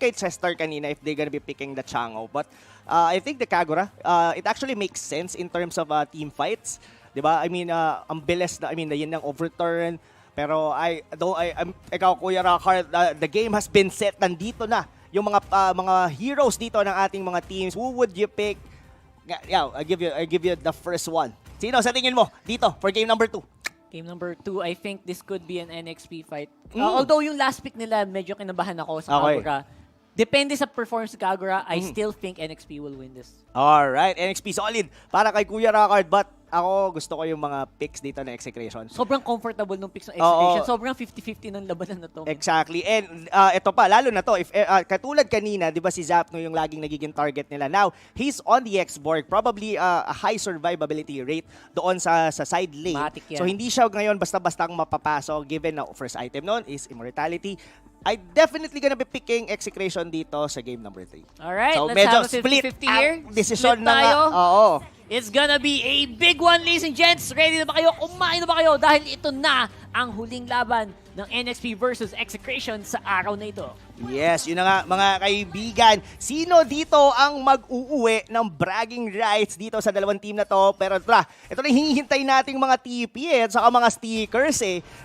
kay Chester kanina if they're gonna be picking the Chango. But I think the Kagura, it actually makes sense in terms of team fights. Diba? I mean, ang bilis na, I mean, yun ang overturn. Pero ikaw, Kuya Rockhart, the game has been set. Nandito na yung mga heroes dito ng ating mga teams. Who would you pick? Yeah, I give you the first one. Sino sa tingin mo dito for game number 2? Game number 2, I think this could be an NXP fight. Although yung last pick nila, medyo kinabahan ako sa Kagura. Depende sa performance ng Kagura, I still think NXP will win this. Alright, NXP solid para kay Kuya Rockhart. But ako, gusto ko yung mga picks dito na Execration. Sobrang comfortable nung picks ng Execration. Sobrang 50-50 ng labanan na to. Exactly. And ito pa, lalo na to, if katulad kanina, di ba si Zapno yung laging nagiging target nila. Now, he's on the X-Borg. Probably a high survivability rate doon sa side lane. Matic yan. So, hindi siya ngayon basta-basta mapapasok given na first item noon is Immortality. I definitely gonna be picking Execration dito sa game number 3. Alright, so, let's medyo have a 50-50 here. Decision Split na nga. tayo. Oo. It's gonna be a big one, ladies and gents. Ready na ba kayo? Kumain na ba kayo? Dahil ito na ang huling laban ng NXP versus Execration sa araw na ito. Yes, yun na nga mga kaibigan. Sino dito ang mag-uuwi ng bragging rights dito sa dalawang team na to? Pero ito na hinihintay nating mga TP at saka mga stickers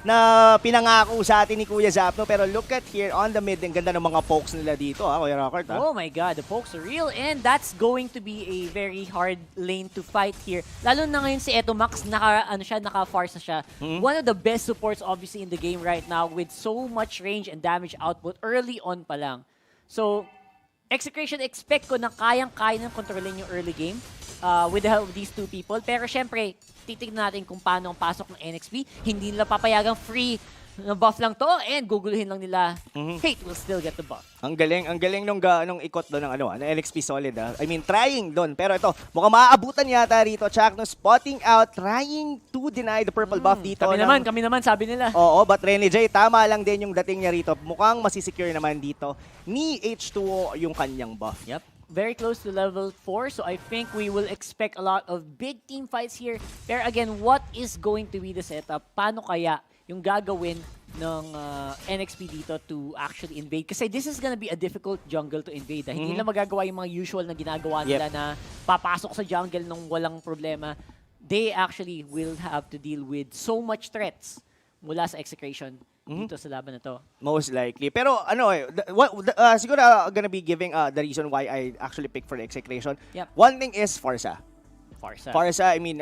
na pinangako sa atin ni Kuya Zapno. Pero look at here on the mid, ang ganda ng mga pokes nila dito, Kuya Rockhart. Oh my god, the pokes are real and that's going to be a very hard lane to fight here. Lalo na ngayon si Eto Max, naka-farsa siya. One of the best supports obviously in the game right now with so much range and damage output early on pa lang. So, Execration, expect ko na kayang-kaya ng kontrolin yung early game with the help of these two people. Pero syempre, titignan natin kung paano ang pasok ng NXP. Hindi nila papayagang free na buff lang to and guguluhin lang nila. Fate will still get the buff. Ang galing nung ikot doon ng NXP solid. I mean, trying doon. Pero ito, mukhang maaabutan yata rito. Chuck, no, spotting out, trying to deny the purple buff dito. Kami naman, sabi nila. Oo, but Rene J, tama lang din yung dating niya rito. Mukhang masisecure naman dito ni H2O yung kanyang buff. Yep. Very close to level 4, so I think we will expect a lot of big team fights here. Pero again, what is going to be the setup? Paano kaya yung gagawin ng NXP dito to actually invade? Kasi this is gonna be a difficult jungle to invade. Hindi nila magagawa yung mga usual na ginagawa nila na papasok sa jungle nung walang problema. They actually will have to deal with so much threats mula sa Execration dito sa laban na to. Most likely. Pero siguro gonna be giving the reason why I actually picked for the Execration. Yep. One thing is Farsa. Farsa, I mean,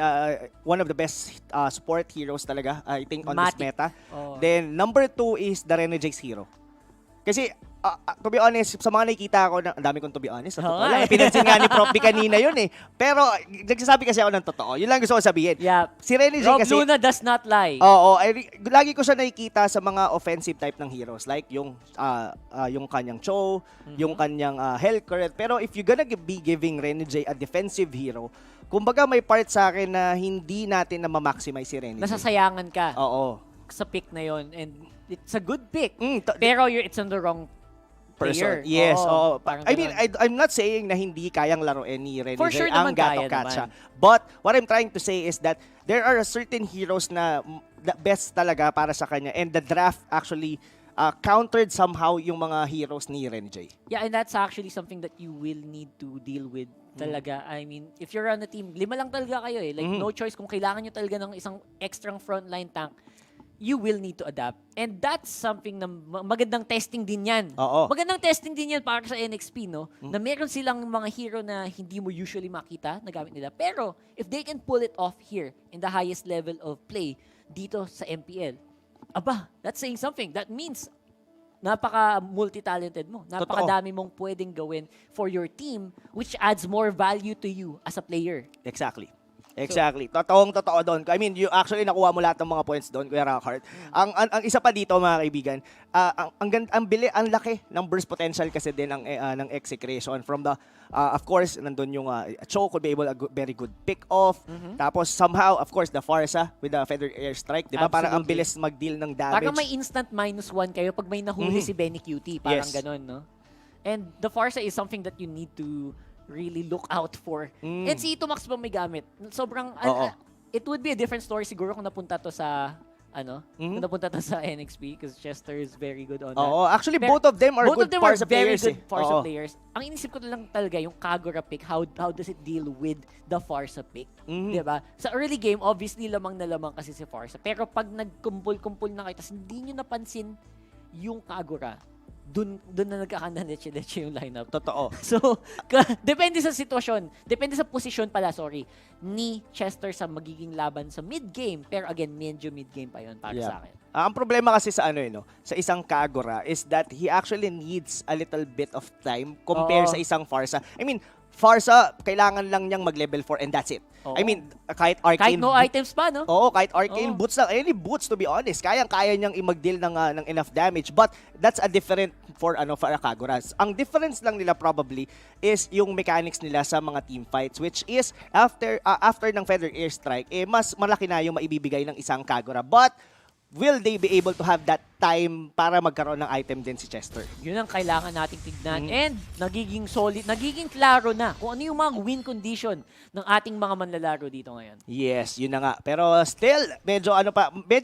one of the best support heroes talaga, I think, on Matic. this meta. Oh. Then, number 2 is the Renejade's hero. Kasi, to be honest, sa mga nakikita ko, ang dami kong to be honest, sa totoo lang, pinansin nga ni Prof. kanina yun eh. Pero, nagsasabi kasi ako ng totoo. Yun lang gusto ko sabihin. Yeah. Si Renejade Rob kasi... Luna does not lie. Oo, lagi ko siya nakikita sa mga offensive type ng heroes. Like yung kanyang Cho, yung kanyang Hellcurrent. Pero if you're gonna be giving Renejade a defensive hero, kumbaga may part sa akin na hindi natin na ma-maximize si Renejade. Nasasayangan ka Oo. sa pick na yon and it's a good pick. Mm, Pero it's on the wrong person. player. Yes, oo. Parang I mean, ganun. I'm not saying na hindi kayang laruin ni Renejade For sure ang naman kaya Gato-Katsa. naman. But what I'm trying to say is that there are certain heroes na the best talaga para sa kanya and the draft actually countered somehow yung mga heroes ni Renejade. Yeah, and that's actually something that you will need to deal with talaga. I mean, if you're on a team, 5 lang talaga kayo eh. Like, no choice. Kung kailangan nyo talaga ng isang extra frontline tank, you will need to adapt. And that's something na magandang testing din yan. Oo. Magandang testing din yan para sa NXP, no? Na meron silang mga hero na hindi mo usually makita na gamit nila. Pero, if they can pull it off here in the highest level of play dito sa MPL, aba, that's saying something. That means napaka-multi-talented mo. Napakadami mong pwedeng gawin for your team which adds more value to you as a player. Exactly. Totoo doon. I mean, you actually nakuha mo lahat ng mga points doon, Kuya Rockhart. Ang isa pa dito, mga kaibigan, ang laki ng burst potential kasi din ng Execration from the of course, nandun yung Cho could be able a very good pick-off. Tapos somehow, of course, the Farsa with the Feather Airstrike, di ba? Parang ang bilis mag-deal ng damage. Parang may instant -1 kayo pag may nahuli si Benny Cutie. Parang ganun, no? And the Farsa is something that you need to really look out for. And si Ito Max ba may gamit? Sobrang, it would be a different story siguro kung napunta to sa Kung napunta ta sa NXP because Chester is very good on that. Oo, actually Pero both of them are both of good them are Farsa very players. good Farsa Oo. players. Ang inisip ko lang talaga yung Kagura pick, how does it deal with the Farsa pick? Mhm. Diba? Sa early game, obviously lamang na lamang kasi si Farsa. Pero pag nagkumpul-kumpul na kayo, tas hindi nyo napansin yung Kagura, dun na nagkakanda-leche-leche yung lineup. Totoo. So, depende sa sitwasyon, depende sa posisyon pala, ni Chester sa magiging laban sa mid-game. Pero again, medyo mid-game pa yun para sa akin. Ang problema kasi sa sa isang Kagura is that he actually needs a little bit of time compare Oo. sa isang Farsa. I mean, Farsa, kailangan lang niyang mag-level 4 and that's it. Oo. I mean, kahit Arcane... Kahit no items pa, no? Oo, kahit Arcane Oo. boots lang. Any boots, to be honest. Kaya niyang i-mag-deal ng enough damage. But that's a different for Kaguras. Ang difference lang nila probably is yung mechanics nila sa mga team fights, which is after ng Feather Airstrike, mas malaki na yung maibibigay ng isang Kagura. But will they be able to have that time para magkaroon ng item din si Chester? Yun ang kailangan nating tignan. And nagiging solid, nagiging klaro na kung ano yung mga win condition ng ating mga manlalaro dito ngayon. Yes, yun na nga. Pero still, medyo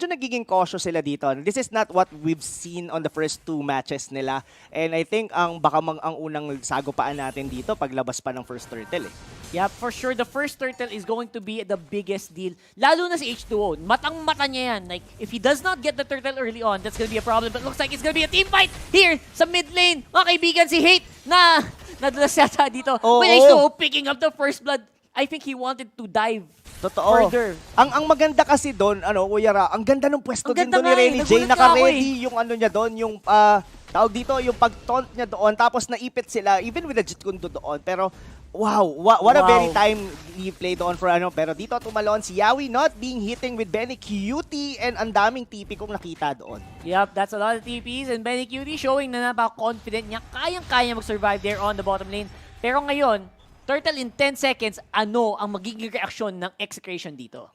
nagiging cautious sila dito. This is not what we've seen on the first 2 matches nila. And I think ang unang sagupaan natin dito paglabas pa ng first turtle eh. Yeah, for sure, the first turtle is going to be the biggest deal. Lalo na si H2O. Matang-mata niya yan. Like, if he does not get the turtle early on, that's gonna be a problem. But looks like it's gonna be a team fight here sa mid lane. Mga kaibigan, si Hate na nadulas yata dito. Oo. With H2O picking up the first blood. I think he wanted to dive Totoo. further. Ang maganda kasi doon, Kuya Ra, ang ganda ng pwesto Ang din ganda doon ni nga eh, Renny J. nagulat nga ako Naka-ready yung niya doon, yung tawag dito, yung pag-taunt niya doon, tapos naipit sila, even with the Jeet Kune Do doon. Pero, wow, what a Wow. very timely play doon for Pero dito tumalon si Yawi not being hitting with Benny Cutie and ang daming TP kong nakita doon. Yep, that's a lot of TPs and Benny Cutie showing na napaka-confident niya. Kayang-kaya mag-survive there on the bottom lane. Pero ngayon, Turtle in 10 seconds, ano ang magiging reaksyon ng Execration dito?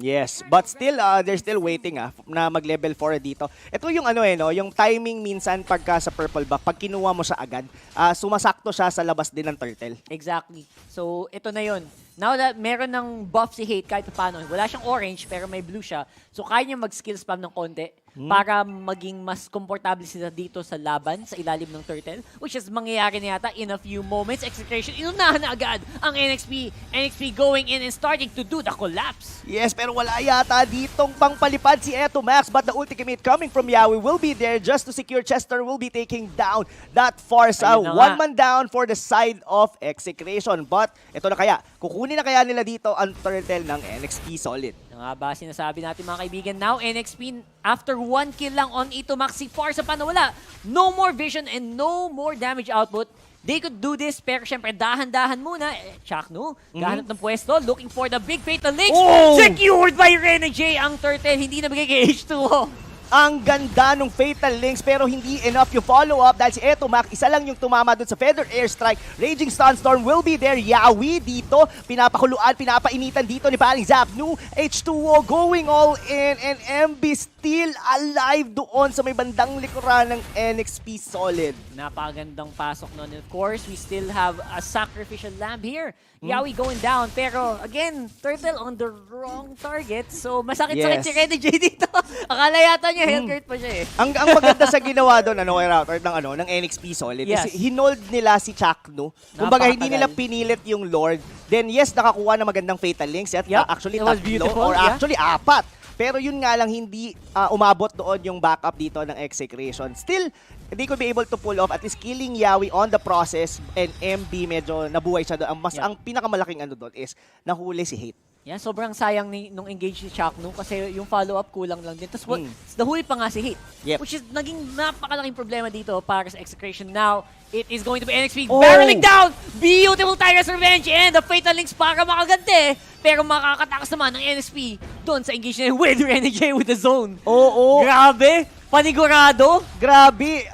Yes, but still they're still waiting na mag-level 4 dito. Ito yung yung timing minsan pagka sa purple buff, pag kinuha mo siya agad, sumasakto siya sa labas din ng turtle. Exactly. So, ito na yun. Now that meron ng buff si Hate kahit paano, wala siyang orange pero may blue siya. So, kaya niya mag-skill spam ng konti para maging mas komportable sila dito sa laban, sa ilalim ng turtle. Which is mangyayari na yata in a few moments. Execution, inunahan na agad ang NXP. NXP going in and starting to do the collapse. Yes, pero wala yata ditong pangpalipad si Eto Max, but the ultimate coming from Yawi will be there just to secure. Chester will be taking down that Farsa. Ayun na nga. One man down for the side of Execration. But ito na kaya, kukunin na kaya nila dito ang turtle ng NXP Solid. Yung nga ba sinasabi natin mga kaibigan, now NXP after 1 kill lang on Ito Max, si Farsa pa nawala. No more vision and no more damage output. They could do this, pero syempre dahan-dahan muna. Chakno, gahanap ng pwesto, looking for the big fatal links. Oh! Secured by Rene J ang turtle, hindi nabigay kay H2O. Ang ganda nung Fatal Links pero hindi enough yung follow-up dahil si Eto Mac, isa lang yung tumama dun sa Feather Airstrike. Raging Sunstorm will be there. Yawi dito, pinapakuluan, pinapainitan dito ni Paring Zapnu. H2O going all in and MB still alive doon sa may bandang likuran ng NXP Solid. Napagandang pasok nun. And of course, we still have a sacrificial lamb here. Yawi going down. Pero again, turtle on the wrong target. So masakit-sakit Yes. si Rene J dito. Akala yata niya Hellcurt pa siya eh. Ang maganda sa ginawa doon router ng NXP Solid Yes. is hinold nila si Chakno. Kumbaga hindi Napakatagal. nila pinilit yung Lord. Then yes, nakakuha ng magandang Fatal Links at Yup, actually it was tatlo beautiful, or yeah. actually 4. Pero yun nga lang hindi umabot doon yung backup dito ng Execration. Still, they could be able to pull off at least killing Yawi on the process and MB medyo nabuhay siya doon. Yeah. Ang pinakamalaking doon is nahuli si Hate. Yeah, sobrang sayang nung engage si Chakno kasi yung follow-up kulang lang din. Tapos nahuli pa nga si Hate. Yep. Which is naging napakalaking problema dito para sa Execration. Now, it is going to be NXP Oh! barreling down! Beautiful Tiger's Revenge and the Fatal Links para makagante. Pero makakatakas naman ng NXP doon sa engage na with Rene J with the zone. Oo. Grabe! Panigurado! Grabe.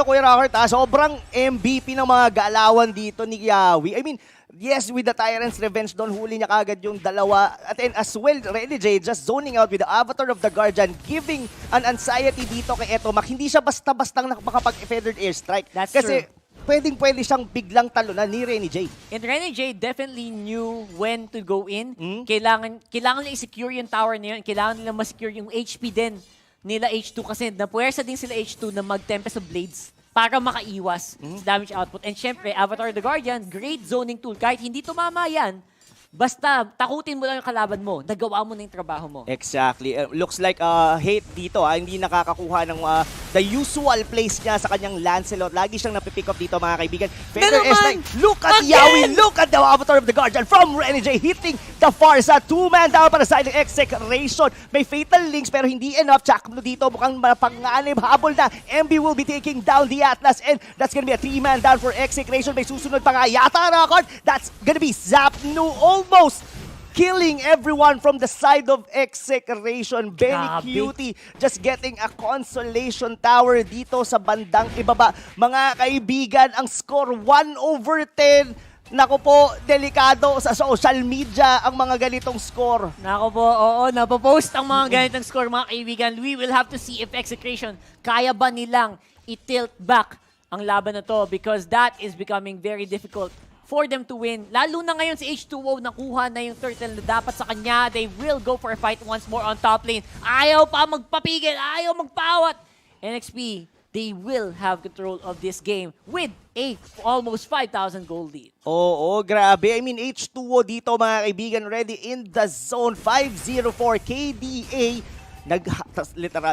Kuya Rockert, sobrang MVP ng mga galawan dito ni Yawi. I mean, yes, with the Tyrant's Revenge doon, huli niya kagad yung dalawa. At then as well, Rene J just zoning out with the Avatar of the Guardian, giving an anxiety dito kay Eto Mac. Hindi siya basta-bastang makapag-feathered airstrike. That's Kasi true. pwedeng-pwede siyang biglang talunan ni Renny J. And Renny J definitely knew when to go in. Mm. Kailangan nila i-secure yung tower na yun. Kailangan nila ma-secure yung HP din nila H2 kasi napuwersa din sila H2 na mag-Tempest of Blades para makaiwas sa damage output. And syempre, Avatar the Guardian, great zoning tool. Kahit hindi tumama yan, basta takutin mo lang yung kalaban mo, nagawa mo na yung trabaho mo. Exactly. Looks like Hate dito, hindi nakakakuha ng the usual place niya sa kanyang Lancelot. Lagi siyang napipick up dito, mga kaibigan. Feather naman! S9, look at Yawi, look at the Avatar of the Guardian from Renny J hitting the Farsa. 2-man down para sa side ng Execration. May Fatal Links pero hindi enough. Chakno dito, mukhang mapanganib. Habol na. MB will be taking down the Atlas and that's gonna be a 3-man down for Execration. May susunod pa nga yata na card. That's gonna be Zapnu almost killing everyone from the side of Execration. Benny Grabe. Cutie just getting a consolation tower dito sa bandang ibaba. Mga kaibigan, ang score 1/10. Naku po, delikado sa social media ang mga ganitong score. Nako po, oo, napopost ang mga ganitong score, mga kaibigan. We will have to see if Execration kaya ba nilang i-tilt back ang laban na to because that is becoming very difficult for them to win. Lalo na ngayon si H2O nakuha na yung turtle na dapat sa kanya. They will go for a fight once more on top lane. Ayaw pa magpapigil, ayaw magpawat. NXP, they will have control of this game with a almost 5,000 gold lead. Oo, grabe. I mean, H2O dito, mga kaibigan, ready in the zone. 5-0 for KDA.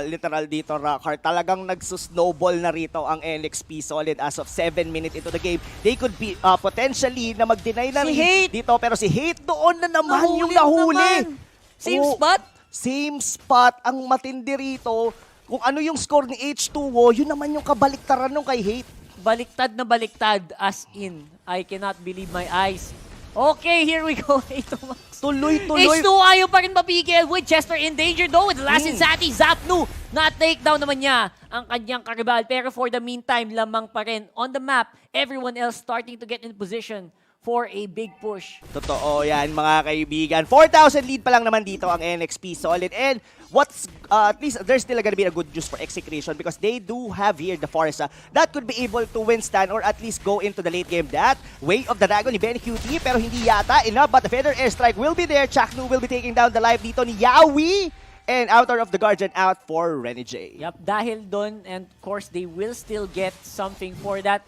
Literal dito, Rockhart. Talagang nagsusnowball na rito ang NXP Solid as of 7 minutes into the game. They could be potentially na mag-deny na Si rin Hate! dito. Pero si Hate doon na naman yung nahuli. naman. Same Oo, spot? Same spot. Ang matindi rito, kung ano yung score ni H2O, yun naman yung kabaliktaran nung kay Hate. Baliktad na baliktad, as in, I cannot believe my eyes. Okay, here we go. Ito, Max. Tuloy-tuloy. H2 ayaw pa rin mapigil with Chester in danger though. With the last Insati, Zapnu, na-takedown naman niya ang kanyang karibal. Pero for the meantime, lamang pa rin on the map. Everyone else starting to get in position for a big push. Totoo yan, mga kaibigan. 4,000 lead pa lang naman dito ang NXP Solid. And what's, at least there's still gonna be a good juice for Execration because they do have here the Forza that could be able to withstand or at least go into the late game. That Way of the Dragon ni Benny QT pero hindi yata enough, but the Feather Airstrike will be there. Chaknu will be taking down the life dito ni Yawi. And Avatar of the Guardian out for Renny J. Yup, dahil doon, and of course, they will still get something for that.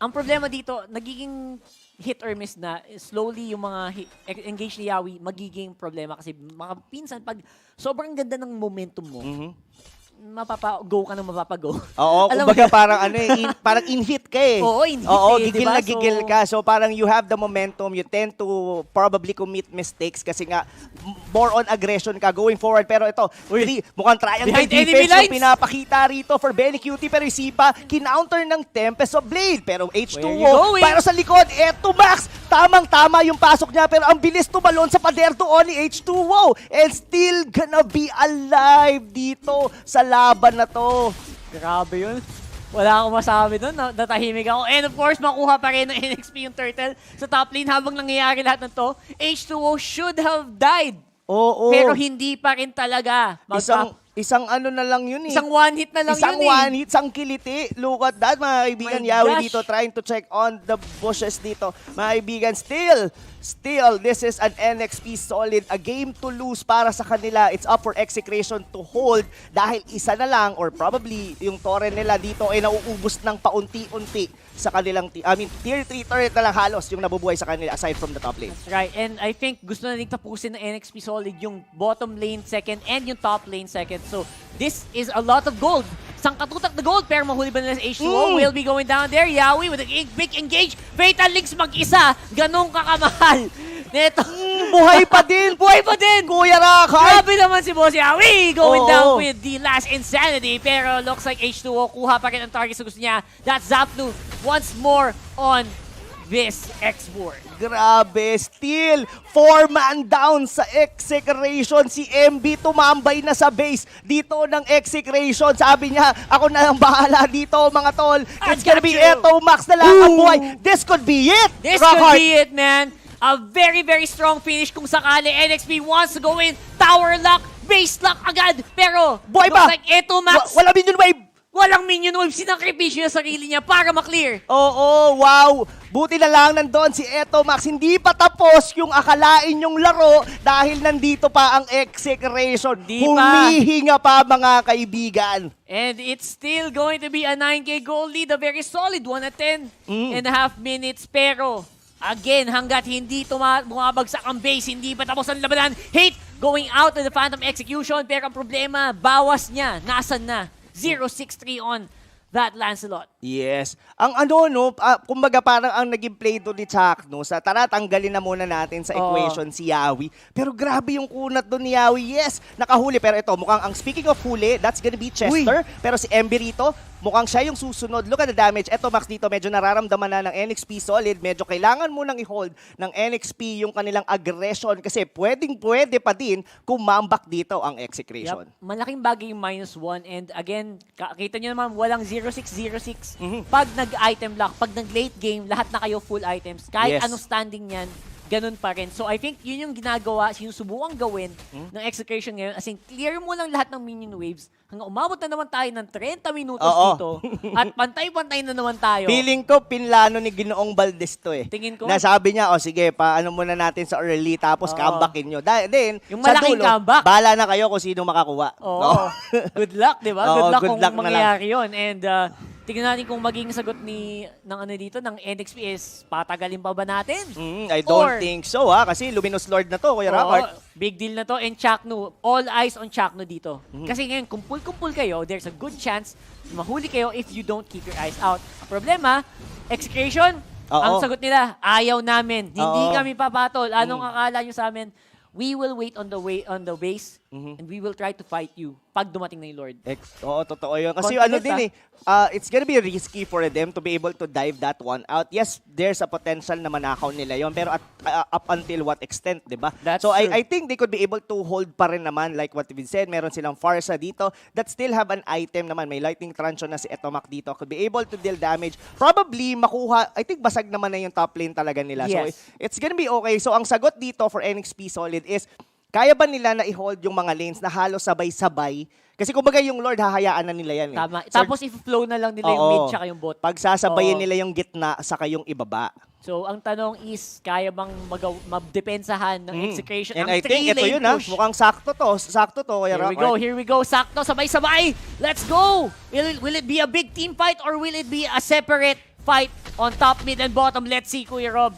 Ang problema dito, nagiging hit or miss na, slowly yung mga engage ni Yawi magiging problema kasi pinsan pag sobrang ganda ng momentum mo, mapapa-go ka ng mapapa-go. Oo, Alam kumbaga mo, parang parang in-hit ka eh. Oo, in-hit Oo, eh, gigil diba? na gigil ka. So parang you have the momentum, you tend to probably commit mistakes kasi nga more on aggression ka going forward. Pero ito, mukhang triangle Behind enemy defense yung lines. pinapakita rito for Benny Cutie pero yung Sipa, kinounter ng Tempest of Blade. Pero Where you H2O, going? para sa likod, eto Max, tamang-tama yung pasok niya pero ang bilis tumalon sa pader doon ni H2O and still gonna be alive dito sa laban na to. grabe yun. Wala akong masabi doon, natahimik ako. And of course, makuha pa rin ng NXP yung turtle sa top lane habang nangyayari lahat ng to. H2O should have died. Oo. Pero hindi pa rin talaga. Isang ano na lang yun eh. Isang one hit na lang Isang yun eh. one hit, isang kiliti. Look at that, mga kaibigan. My Yawi gosh. dito trying to check on the bushes dito. Mga kaibigan, still, this is an NXP Solid. A game to lose para sa kanila. It's up for Execration to hold dahil isa na lang or probably yung torre nila dito ay nauubos ng paunti-unti sa kanilang tier 3 turret na lang halos yung nabubuhay sa kanila aside from the top lane. That's right. And I think gusto na rin tapusin ng NXP Solid yung bottom lane second and yung top lane second. So this is a lot of gold. Isang katutak na gold pero mahuli ba nila sa H2O? Will be going down there. Yawi with a big engage. Fatal Links mag-isa. Ganong kakamahal. Neto. Buhay pa din! Buhay pa din! Kuya Rakay! Grabe naman si Boss Yawi going Oo. down with the last insanity. Pero looks like H2O kuha pa rin ang target sa gusto niya. That's Zapnu once more on this X-Board. Grabe, still 4-man down sa Execration. Si MB tumambay na sa base dito ng Execration. Sabi niya, ako na lang bahala dito mga tol. It's gonna be Eto Max na lang ang buhay. This could be it! This Rockhart. could be it, man. A very, very strong finish kung sakali. NXP wants to go in. Tower lock, base lock agad. Pero, Buhay looks pa! like Eto Max. Wala minion wave! Walang minion wave, sinakripisyo yung sarili niya para maklear. Oo, wow! Buti na lang nandoon si Eto Max. Hindi pa tapos yung akalain yung laro dahil nandito pa ang execration. Di pa. Humihinga pa mga kaibigan. And it's still going to be a 9K goal lead, a very solid one at 10.5 minutes. Pero, again, hanggat hindi bumabagsak ang base, hindi pa tapos ang labanan. Hate going out to the Phantom Execution. Pero ang problema, bawas niya. Nasan na? 0-6-3 on that Lancelot. Yes. Ang kumbaga parang ang naging play to ni Chuck, no, sa tara, tanggalin na muna natin sa equation si Yawi. Pero grabe yung kunat doon ni Yawi. Yes, nakahuli. Pero ito, mukhang ang speaking of huli, that's gonna be Chester. Pero si Emby rito, mukhang siya yung susunod. Look at the damage. Eto, Max, dito medyo nararamdaman na ng NXP solid. Medyo kailangan mo nang i-hold ng NXP yung kanilang aggression kasi pwede pa din kumambak dito ang execration. Yep. Malaking bagay yung -1 and again, kita nyo naman walang 0-6-0-6. Pag nag-item lock, pag nag-late game, lahat na kayo full items. Kahit anong standing yan, ganun pa rin. So I think yun yung ginagawa, sinusubukang gawin ng execution ngayon. As in, clear mo lang lahat ng minion waves hanggang umabot na naman tayo ng 30 minutos dito at pantay-pantay na naman tayo. Feeling ko, pinlano ni Ginoong Valdez to eh. Tingin ko. Nasabi niya, sige, paano muna natin sa early tapos comebackin nyo. Then, yung sa malaking dulo, comeback. bahala na kayo kung sino makakuha. Oo. Good luck, di ba? Oo, Good luck good kung luck na lang. mangyayari yun. And tingnan natin kung maging sagot ng NXP is patagalin pa ba natin? I don't think so kasi Luminous Lord na to, Kuya Rockart. Big deal na to. And Chakno, all eyes on Chakno dito. Kasi ngayon, kumpul-kumpul kayo, there's a good chance mahuli kayo if you don't keep your eyes out. Problema, execution, ang sagot nila, ayaw namin. Hindi kami papatol. Anong akala nyo sa amin? We will wait on the base and we will try to fight you pag dumating na yung Lord. Oo, totoo yun. Kasi Confidence, it's gonna be risky for them to be able to dive that one out. Yes, there's a potential na manakaw nila yon, pero up until what extent, di ba? So true. I think they could be able to hold pa rin naman, like what we said, meron silang Farsa dito that still have an item naman. May Lightning Truncheon na si Etomac dito. Could be able to deal damage. Probably makuha, I think basag naman na yung top lane talaga nila. Yes. So it's gonna be okay. So ang sagot dito for NXP Solid is, kaya ba nila na i-hold yung mga lanes na halos sabay-sabay? Kasi kumbaga yung Lord, hahayaan na nila yan. Tama. Tapos i-flow na lang nila yung mid tsaka yung bot. Pagsasabayin nila yung gitna saka yung ibaba. So, ang tanong is, kaya bang madepensahan ng execution? And ang I think ito yun push. mukhang sakto to. Sakto to, Kuya Rockart. Here we go. Sakto, sabay-sabay. Let's go! Will it be a big team fight or will it be a separate fight on top, mid, and bottom? Let's see, Kuya Rob.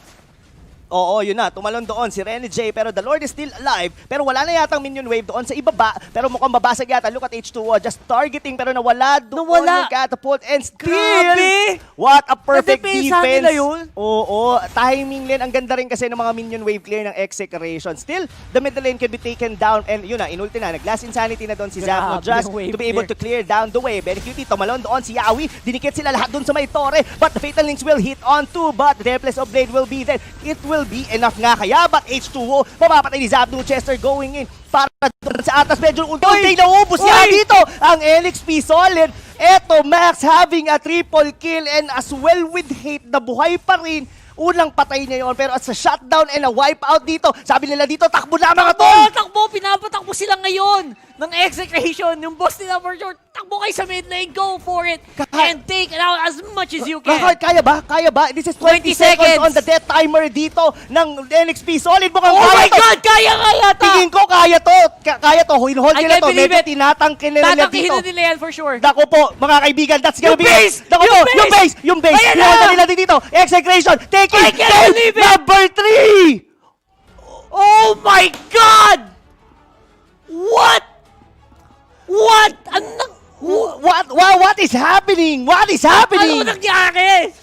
Oo, yun na. Tumalon doon si Rene J. Pero the Lord is still alive. Pero wala na yatang minion wave doon sa ibaba. Pero mukhang babasag yata. Look at H2O. Just targeting pero nawala doon yung catapult. And still, Grabe! what a perfect Nadepensahan defense. nila yun? Oo. Timing lane. Ang ganda rin kasi ng mga minion wave clear ng execution. Still, the middle lane can be taken down. And yun na, inulti na. Nag-last insanity na doon si Zapno. Just to be able to clear down the wave. And QT, tumalon doon si Yawi. Dinikit sila lahat doon sa may torre. But the Fatal Links will hit on too. But the Deathless of Blade will be there. It will be enough nga kaya, but H2O, mapapatay ni Zapno. Chester going in para doon sa atas. Medyo unti naubos niya dito ang NXP Solid. Eto, Max having a triple kill and as well with Hate na buhay pa rin. Unang patay niya yun, pero at sa shutdown and a wipeout dito, sabi nila dito, takbo na mga tol! Takbo! Pinapatakbo sila ngayon ng execution. Yung boss nila for sure, takbo kayo sa mid lane, go for it, and take it out as much as you can. Kaya ba? Kaya ba? This is 20 seconds on the death timer dito ng NXP Solid. Mukhang Oh kaya my to. God! Kaya ta! Tingin ko kaya to. Kaya to. Hold I nila can't to. believe Medyo it. tinatangkin nila Tatangkihin dito. na nila yan for sure. Dako po, mga kaibigan, that's gonna Yung be base! Dako Yung po, yung base! Yung base! Ayan Pinakita na! nila dito. Execration! Taking I can't believe it! number 3! Oh my God! What? What is happening? What is happening? Ano nangyari?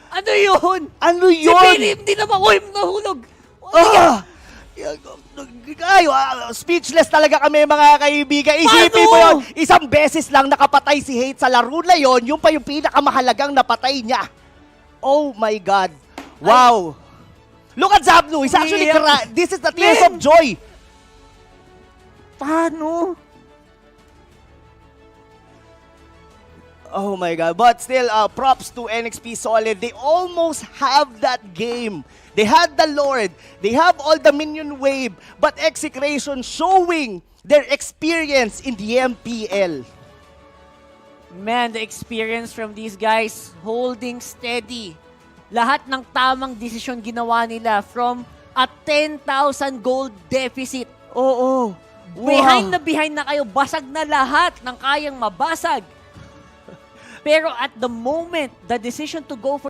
Ano yun? Ano Si yun? Billy, hindi naman ko nahulog. Speechless talaga kami mga kaibigan. Isipin mo yun, isang beses lang nakapatay si Hate sa laro na yun, yung pa yung pinakamahalagang napatay niya. Oh my God. Wow. Look at Zapno. He's actually, this is the tears of joy. Paano? Oh my God. But still, props to NXP Solid. They almost have that game. They had the Lord. They have all the minion wave. But Execration showing their experience in the MPL. Man, the experience from these guys holding steady. Lahat ng tamang desisyon ginawa nila from a 10,000 gold deficit. Oo. Behind na kayo, basag na lahat ng kayang mabasag. Pero at the moment, the decision to go for